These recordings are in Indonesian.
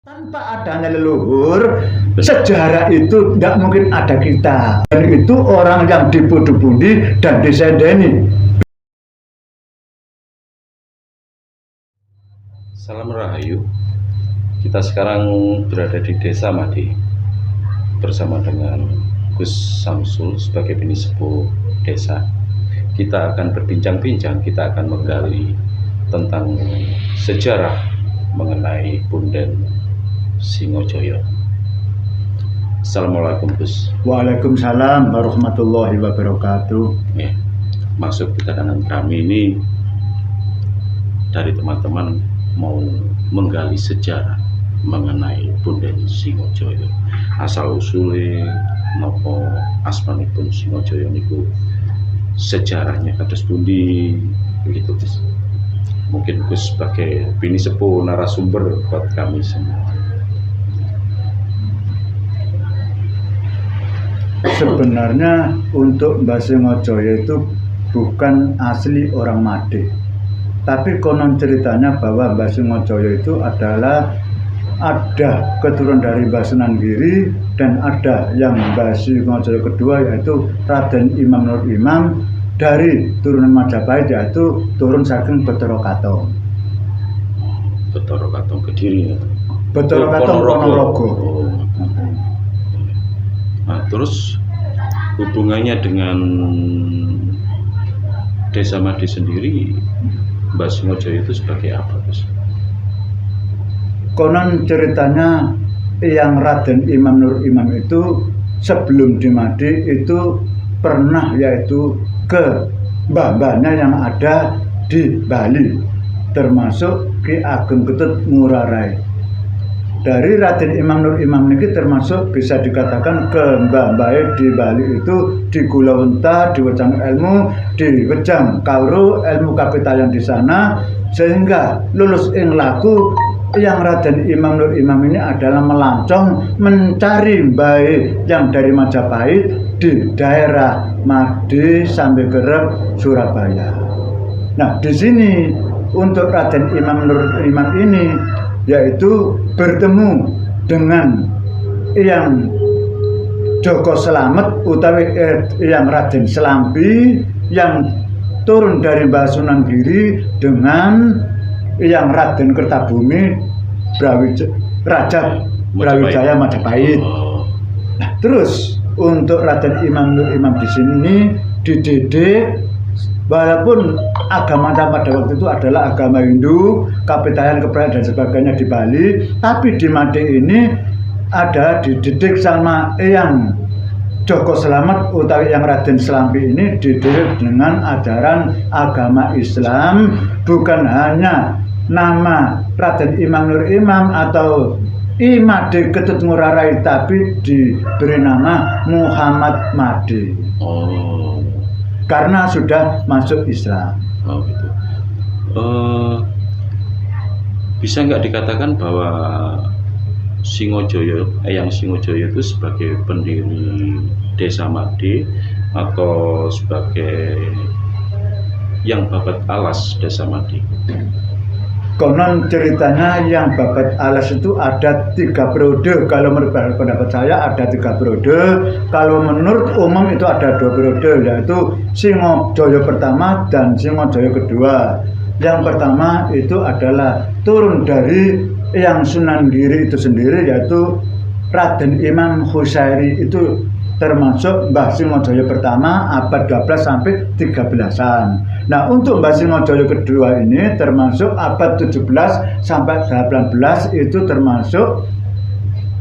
Tanpa adanya leluhur, sejarah itu tidak mungkin ada kita. Dan itu orang yang dipudu-pudi dan disendeni. Salam Rahayu. Kita sekarang berada di Desa Made bersama dengan Gus Samsul sebagai penisepuh desa. Kita akan berbincang-bincang, kita akan menggali tentang sejarah mengenai Punden Singojoyo. Assalamualaikum Gus. Waalaikumsalam warahmatullahi wabarakatuh. Ya, maksud kedatangan kami ini dari teman-teman mau menggali sejarah mengenai Punden Singojoyo. Asal usule napa asmanipun Singojoyo niku, sejarahnya kados pundi begitu Gus. Mungkin Gus sebagai penisepuh narasumber buat kami semua. Sebenarnya untuk Mbah Singojoyo itu bukan asli orang Made. Tapi konon ceritanya bahwa Mbah Singojoyo itu adalah ada keturunan dari Mbah Sunan Giri dan ada yang Mbah Singojoyo kedua yaitu Raden Imam Nur Imam dari turunan Majapahit, yaitu turun saking Betara Katong. Betara Katong Kediri. Betara Katong Ponorogo. Nah, terus hubungannya dengan Desa Made sendiri, Mbah Singojoyo itu sebagai apa, Gus? Konon ceritanya yang Raden Imam Nur Imam itu sebelum di Made itu pernah yaitu ke mbah-mbahnya yang ada di Bali, termasuk Ki Ageng Ketut Ngurah Rai. Dari Raden Imam Nur Imam ini termasuk bisa dikatakan ke mbah-mbah di Bali itu di Gulawenta, di Wejang Ilmu, di Wejang Kauru, ilmu kapitayan di sana, sehingga lulus ing laku yang Raden Imam Nur Imam ini adalah melancong mencari mbah yang dari Majapahit di daerah Made sampai Gerep Surabaya. Nah, di sini untuk Raden Imam Nur Imam ini yaitu bertemu dengan yang Joko Slamet utawi yang Raden Selambi yang turun dari Mbah Sunan Giri dengan yang Raden Kertabumi Raja Brawijaya Majapahit. Nah, terus untuk Raden Imam Nur Imam di sini dididik, walaupun agamanya pada waktu itu adalah agama Hindu, kapitayan kepercayaan dan sebagainya di Bali, tapi di Made ini ada dididik sama yang Joko Slamet utawi yang Raden Selambi ini dididik dengan ajaran agama Islam, bukan hanya nama Raden Imam Nur Imam atau I Made Ketut Ngurah Rai, tapi diberi nama Muhammad Made. Oh, karena sudah masuk Islam. Oh gitu. Bisa nggak dikatakan bahwa Singojoyo, Eyang Singojoyo itu sebagai pendiri Desa Made atau sebagai yang babat alas Desa Made? Konon ceritanya yang babat alas itu ada 3 periode. Kalau menurut pendapat saya ada 3 periode. Kalau menurut umum itu ada 2 periode, yaitu Singojoyo pertama dan Singojoyo kedua. Yang pertama itu adalah turun dari yang Sunan Giri itu sendiri, yaitu Raden Imam Husairi, itu termasuk Mbah Singojoyo pertama abad 12 sampai 13-an. Nah, untuk Mbah Singojoyo kedua ini termasuk abad 17 sampai 18, itu termasuk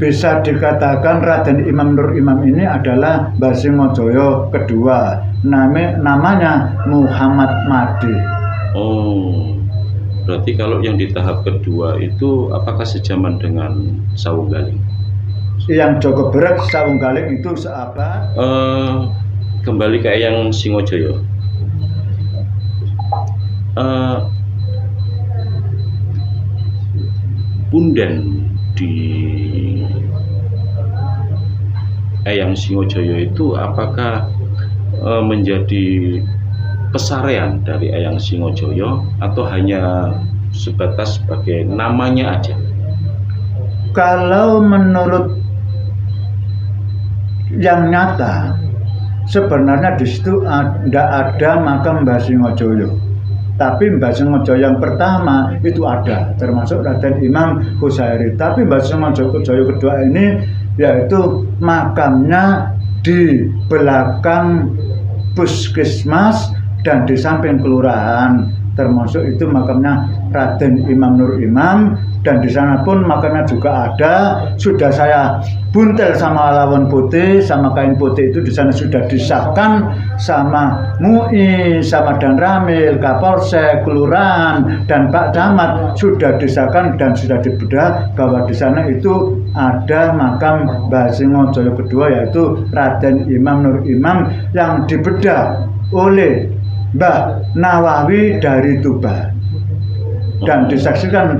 bisa dikatakan Raden Imam Nur Imam ini adalah Mbah Singojoyo kedua. Namanya Muhammad Made. Oh, berarti kalau yang di tahap kedua itu apakah sejaman dengan Sawunggaling? Yang Joko Berat Sawunggaling itu seabad. Kembali ke Eyang Singojoyo. Punden di Eyang Singojoyo itu apakah menjadi pesarean dari Eyang Singojoyo atau hanya sebatas sebagai namanya aja? Kalau menurut yang nyata, sebenarnya di situ tidak ada makam Mbah Singojoyo. Tapi Mbah Singojoyo yang pertama itu ada, termasuk Raden Imam Husairi. Tapi Mbah Singojoyo kedua ini yaitu makamnya di belakang puskesmas dan di samping kelurahan, termasuk itu makamnya Raden Imam Nur Imam, dan di sana pun makamnya juga ada. Sudah saya buntel sama lawan putih, sama kain putih itu di sana sudah disahkan sama MUI, sama Dan Ramil, Kapolsek, Kelurahan, dan Pak Camat sudah disahkan dan sudah dibedah bahwa di sana itu ada makam Mbah Singojoyo kedua yaitu Raden Imam Nur Imam yang dibedah oleh Mbah Nawawi dari Tuban dan disaksikan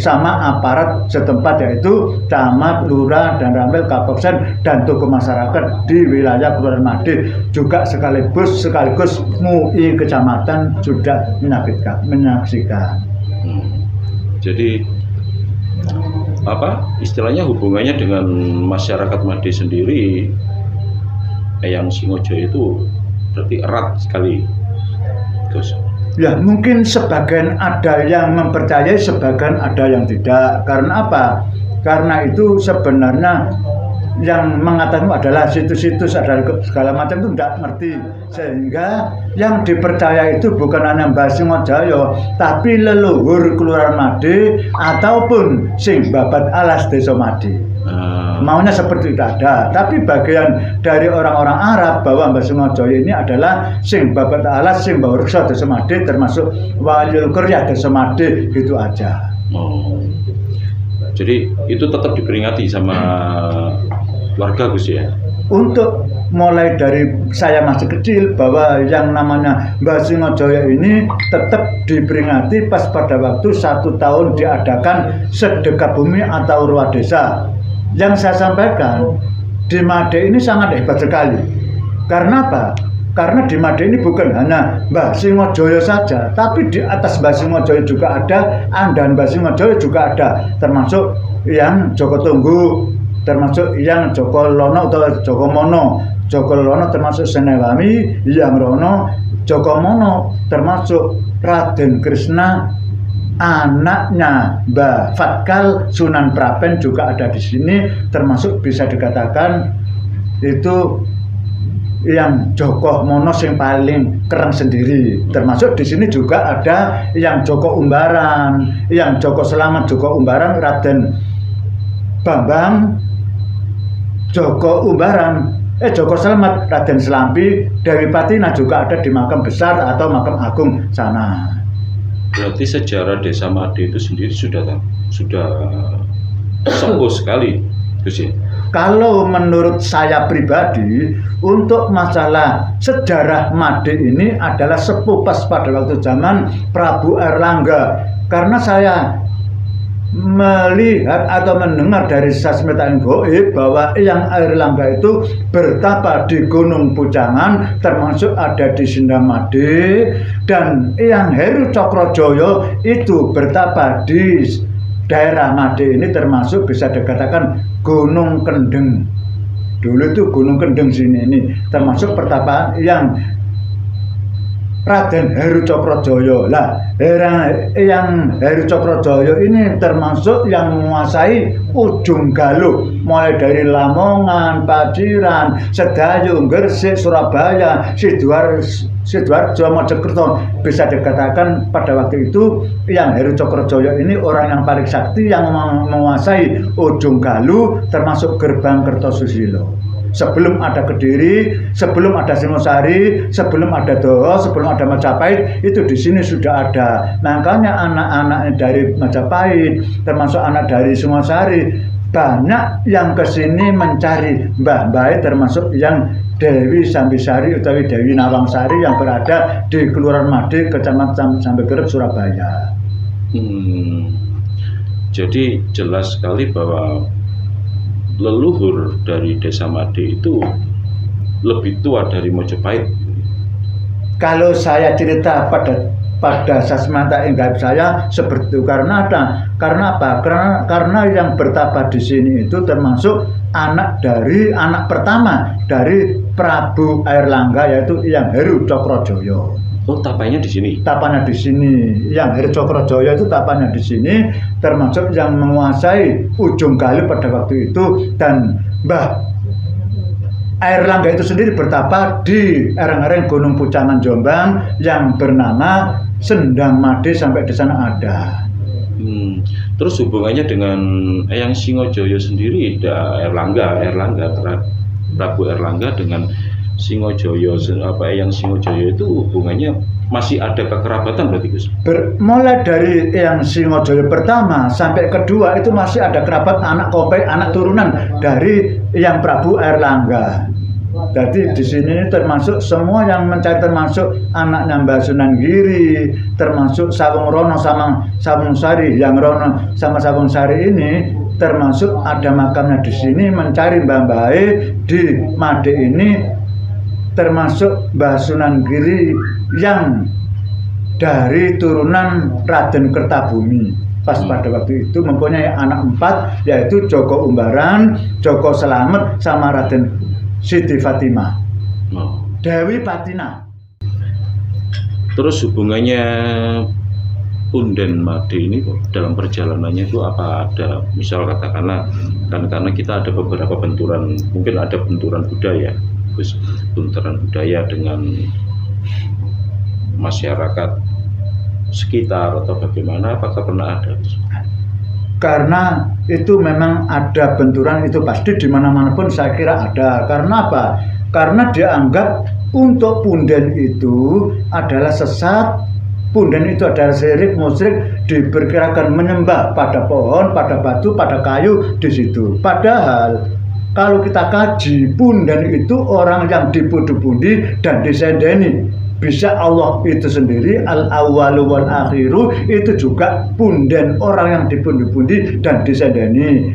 sama aparat setempat yaitu camat, lurah, dan ramil, kapolsek, dan tokoh masyarakat di wilayah Kelurahan Made, juga sekaligus MUI kecamatan sudah menyaksikan. Jadi apa istilahnya hubungannya dengan masyarakat Made sendiri, Eyang Singojoyo itu berarti erat sekali, Gus. Ya mungkin sebagian ada yang mempercayai, sebagian ada yang tidak. Karena apa? Karena itu sebenarnya yang mengatakan adalah situs-situs adalah segala macam itu tidak ngerti, sehingga yang dipercaya itu bukan hanya Mbah Singojoyo tapi leluhur Kelurahan Made ataupun sing babat alas Desa Made. Maunya seperti itu ada, tapi bagian dari orang-orang Arab bahwa Mbah Singojoyo ini adalah sing babat alas sing bawa reksa Desa Made, termasuk waliul kurya Desa Made, gitu aja. Jadi itu tetap diperingati sama warga, Gus ya? Untuk mulai dari saya masih kecil bahwa yang namanya Mbah Singojoyo ini tetap diperingati pas pada waktu 1 tahun diadakan sedekah bumi atau ruah desa. Yang saya sampaikan di Made ini sangat hebat sekali. Karena apa? Karena di Made ini bukan hanya Mbah Singojoyo saja, tapi di atas Mbah Singojoyo juga ada, dan Mbah Singojoyo juga ada, termasuk yang Joko Tunggu, termasuk yang Joko Lono atau Joko Mono. Joko Lono termasuk Senewami, yang Rono Joko Mono termasuk Raden Krishna, anaknya Mbah Fatkal Sunan Prapen juga ada di sini, termasuk bisa dikatakan itu yang Joko Mono yang paling keren sendiri. Termasuk di sini juga ada yang Joko Umbaran, yang Joko Selamat Joko Umbaran, Raden Bambang Joko Umbaran, Joko Selamat, Raden Selampi, Dewi Patina juga ada di makam besar atau makam agung sana. Berarti sejarah Desa Made itu sendiri sudah sepuh sekali, Gus ya? Kalau menurut saya pribadi, untuk masalah sejarah Made ini adalah sepuh pas pada waktu zaman Prabu Erlangga. Karena saya melihat atau mendengar dari Sasmita Goib bahwa Eyang Airlangga itu bertapa di Gunung Pujangan, termasuk ada di Sindamade, dan Eyang Heru Cokrojoyo itu bertapa di daerah Made ini, termasuk bisa dikatakan Gunung Kendeng. Dulu itu Gunung Kendeng sini ini termasuk pertapaan yang Raden Heru Cokrojoyo. Lah, yang Heru Cokrojoyo ini termasuk yang menguasai ujung Galuh, mulai dari Lamongan, Paciran, Sedayu, Gresik, Surabaya, Sidoarjo, Mojokerto. Bisa dikatakan pada waktu itu yang Heru Cokrojoyo ini orang yang paling sakti yang menguasai ujung Galuh, termasuk gerbang Kertosusilo. Sebelum ada Kediri, sebelum ada Singosari, sebelum ada Doho, sebelum ada Majapahit, itu di sini sudah ada. Makanya anak-anak dari Majapahit, termasuk anak dari Singosari, banyak yang ke sini mencari mbah-mbah, termasuk yang Dewi Sambisari atau Dewi Nawangsari yang berada di Kelurahan Made, Kecamatan Sambekerep, Surabaya. Jadi jelas sekali bahwa leluhur dari Desa Made itu lebih tua dari Majapahit. Kalau saya cerita pada pada sasmata gaib saya seperti itu. Karena apa? Karena yang bertapa di sini itu termasuk anak pertama dari Prabu Airlangga, yaitu Hyang Heru Cokrojoyo. Oh, tapanya di sini. Tapanya di sini. Hyang Heru Cokrojoyo itu tapanya di sini, termasuk yang menguasai Ujung Galuh pada waktu itu, dan Mbah Airlangga itu sendiri bertapa di lereng-lereng Gunung Pucangan Jombang yang bernama Sendang Made, sampai di sana ada. Terus hubungannya dengan Eyang Singojoyo sendiri, Erlangga, Prabu Erlangga dengan Singojoyo, Eyang Singojoyo itu hubungannya masih ada kekerabatan berarti, Gus? Mulai dari Eyang Singojoyo pertama sampai kedua itu masih ada kerabat, anak kopek, anak turunan dari Eyang Prabu Erlangga. Jadi di sini termasuk semua yang mencari, termasuk anaknya Mbah Sunan Giri, termasuk Sawung Rono sama Sawung Sari, yang Rono sama Sawung Sari ini termasuk ada makamnya di sini, mencari mbah-mbah di Made ini, termasuk Mbah Sunan Giri yang dari turunan Raden Kertabumi. Pas pada waktu itu mempunyai anak 4, yaitu Joko Umbaran, Joko Selamet, sama Raden Siti Fatimah, Dewi Patina. Terus hubungannya Punden Made ini dalam perjalanannya itu apa ada, misal katakanlah kan, karena kita ada beberapa benturan, mungkin ada benturan budaya, Gus, benturan budaya dengan masyarakat sekitar atau bagaimana, apakah pernah ada, Gus? Karena itu memang ada benturan, itu pasti di mana-mana pun saya kira ada. Karena apa? Karena dianggap untuk punden itu adalah sesat, punden itu adalah syirik, musyrik, diperkirakan menyembah pada pohon, pada batu, pada kayu di situ. Padahal kalau kita kaji, punden itu orang yang dipundi-pundi dan disendeni. Bisa Allah itu sendiri, al-awwalu wal akhiru, itu juga punden, orang yang dipundi-pundi dan disendeni.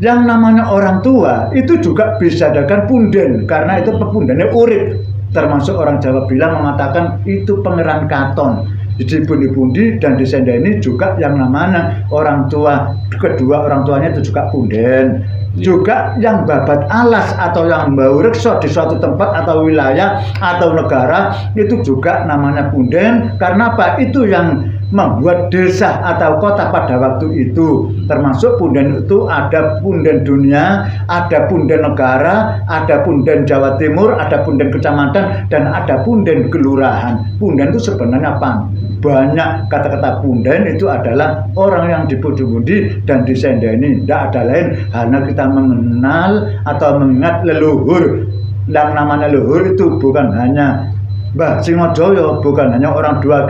Yang namanya orang tua itu juga bisa adakan punden, karena itu pepundennya urip. Termasuk orang Jawa bilang mengatakan itu pangeran katon, dipundi-pundi dan disendeni juga yang namanya orang tua. Kedua orang tuanya itu juga punden. Juga yang babat alas atau yang bau rekso di suatu tempat atau wilayah atau negara itu juga namanya punden. Karena apa? Itu yang membuat desa atau kota pada waktu itu. Termasuk punden itu ada punden dunia, ada punden negara, ada punden Jawa Timur, ada punden kecamatan, dan ada punden kelurahan. Punden itu sebenarnya apa? Banyak. Kata-kata punden itu adalah orang yang dipundi-pundi dan disendeni. Tidak ada lain, hanya kita mengenal atau mengingat leluhur. Yang namanya leluhur itu bukan hanya Mbah Singojoyo, bukan hanya orang tua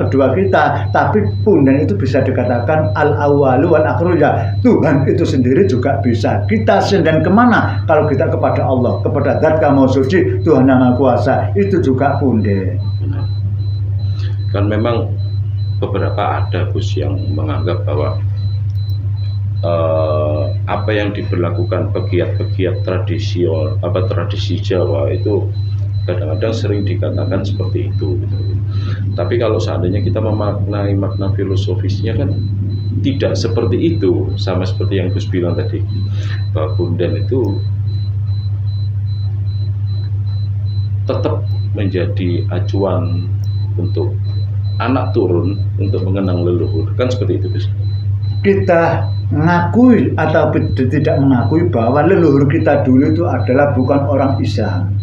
kedua kita, tapi punden itu bisa dikatakan al-awwalu wal akhiru, ya Tuhan itu sendiri juga bisa kita senden kemana kalau kita kepada Allah, kepada Zat Kamaha Suci, Tuhan yang Maha Kuasa, itu juga punden. Kan memang beberapa ada, Gus, yang menganggap bahwa apa yang diberlakukan pegiat-pegiat tradisi Jawa itu kadang-kadang sering dikatakan seperti itu. Tapi kalau seandainya kita memaknai makna filosofisnya kan tidak seperti itu, sama seperti yang Gus bilang tadi, bahwa punden itu tetap menjadi acuan untuk anak turun untuk mengenang leluhur, kan seperti itu, Gus? Kita mengakui atau tidak mengakui bahwa leluhur kita dulu itu adalah bukan orang Islam,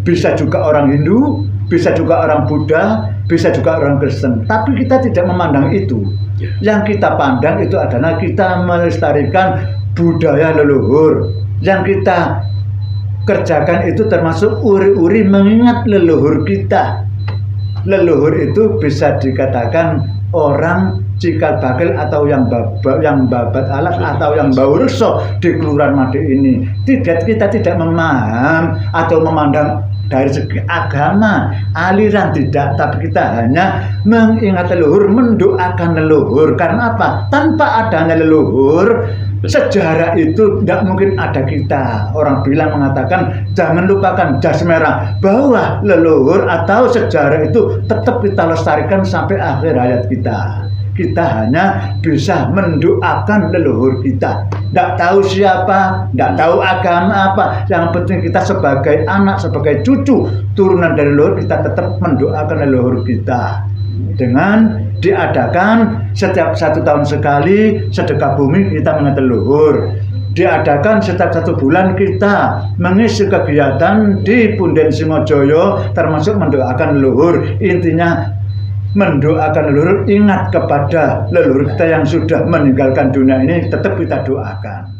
bisa juga orang Hindu, bisa juga orang Buddha, bisa juga orang Kristen, tapi kita tidak memandang itu. Yang kita pandang itu adalah kita melestarikan budaya leluhur. Yang kita kerjakan itu termasuk uri-uri mengingat leluhur kita. Leluhur itu bisa dikatakan orang cikal bakal atau yang babat alas atau yang bau rekso di Kelurahan Made ini. Kita tidak memaham atau memandang dari segi agama, aliran tidak, tapi kita hanya mengingat leluhur, mendoakan leluhur. Karena apa? Tanpa adanya leluhur, sejarah itu tidak mungkin ada kita. Orang bilang mengatakan jangan lupakan jas merah, bahwa leluhur atau sejarah itu tetap kita lestarikan sampai akhir hayat kita. Kita hanya bisa mendoakan leluhur kita. Tidak tahu siapa, tidak tahu agama apa. Yang penting kita sebagai anak, sebagai cucu turunan dari leluhur, kita tetap mendoakan leluhur kita. Dengan diadakan setiap 1 tahun sekali sedekah bumi kita mengingat leluhur. Diadakan setiap 1 bulan kita mengisi kegiatan di Punden Simojoyo, termasuk mendoakan leluhur. Intinya mendoakan leluhur, ingat kepada leluhur kita yang sudah meninggalkan dunia ini, tetap kita doakan.